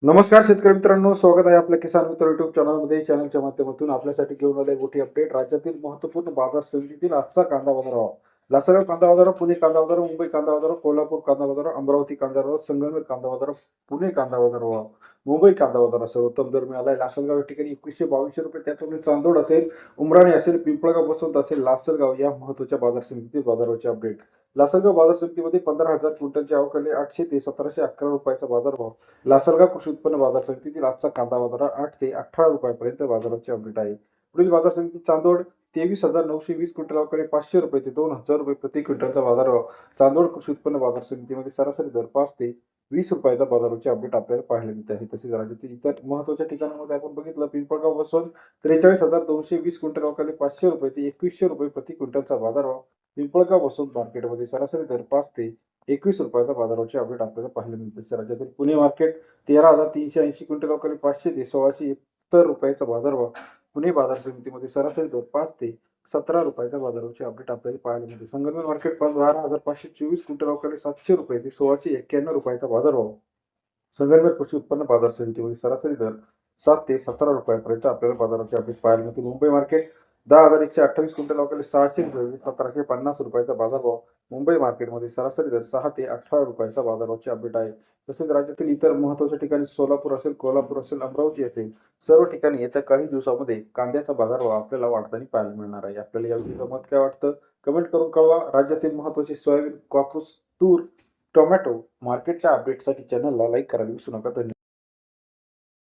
नमस्कार शेतकरी मित्रांनो, स्वागत आहे आपल्या किसान मित्र युट्यूब चॅनलमध्ये. चॅनलच्या माध्यमातून आपल्यासाठी घेऊन आले मोठी अपडेट. राज्यातील महत्त्वपूर्ण बाजार समितीतील आजचा कांदा बाजार भाव. लासलगाव कांदा बाजार, पुणे कांदा बाजार, मुंबई कांदा बाजार, कोल्हापूर कांदा बाजार, अमरावती कांदा बाजार, संगमेर कांदा बाजार, पुणे कांदा बाजार भाव, मुंबई कांदा बाजार सर्वोत्तम दर मिळाला आहे. लासलगाव या ठिकाणी 2122 रुपये, त्याचप्रमाणे चांदोड असेल, उमराणे असेल, पिंपळगाव बसवंत असेल, लासलगाव या महत्त्वाच्या बाजार समितीतील बाजाराचे अपडेट. लासलगाव बाजार समितीमध्ये 15,000 क्विंटलची आवक आली. 800 ते 1711 रुपयाचा बाजारभाव. लासलगाव कृषी उत्पन्न बाजार समितीतील आजचा कांदा बाजार 8 ते 18 रुपयापर्यंत बाजाराचे अपडेट आहे. पुढील बाजार समिती चांदोड 23,920 क्विंटल आवक 500 रुपये ते 2,000 रुपये प्रति क्विंटलचा बाजारभाव. चांदोड कृषी उत्पन्न बाजार समितीमध्ये सरासरी दर 5 ते 20 रुपयाचा बाजाराचे अपडेट आपल्याला पाहायला मिळत आहे. तसेच राज्यातील इतर महत्त्वाच्या ठिकाणांमध्ये आपण बघितलं, पिंपळगाव बसवंत 43,220 क्विंटल आवक 500 रुपये ते 2100 रुपये प्रति क्विंटलचा बाजारभाव. पिंपळगाव बसवंत मार्केटमध्ये सरासरी दर 5 ते 21 रुपयाचा बाजाराचे अपडेट आपल्याला पाहायला मिळते. राज्यातील पुणे मार्केट 13,380 क्विंटल अवकाळी 500 ते 1671 रुपयाचा बाजारभाव. पुणे बाजार समितीमध्ये सरासरी दर 5 ते 17 रुपयाच्या बाजाराचे अपडेट आपल्याला पाहायला मिळते. संगमेर मार्केट 12,524 क्विंटल अवकाळी 700 रुपये ते 1691 रुपयाचा बाजारभाव. संगमेर कृषी उत्पन्न बाजार समितीमध्ये सरासरी दर 7 ते 17 रुपयापर्यंत आपल्याला बाजाराचे अपडेट पाहायला मिळते. मुंबई मार्केट 10,128 क्विंटल अवकाळी 600 रुपये 1750 रुपयाचा बाजारभाव. मुंबई मार्केटमध्ये सरासरी दर 6 ते 18 रुपयाचा बाजाराचे अपडेट आहे. तसेच राज्यातील इतर महत्त्वाच्या ठिकाणी सोलापूर असेल, कोल्हापूर असेल, अमरावती असेल, सर्व ठिकाणी येत्या काही दिवसामध्ये कांद्याचा बाजारभाव आपल्याला वाढताना पाहायला मिळणार आहे. आपल्याला याविषयी मत काय वाटतं कमेंट करून कळवा. राज्यातील महत्त्वाचे सोयाबीन, कापूस, तूर, टोमॅटो मार्केटच्या अपडेटसाठी चॅनलला लाईक करायला विसरू नका. धन्यवाद.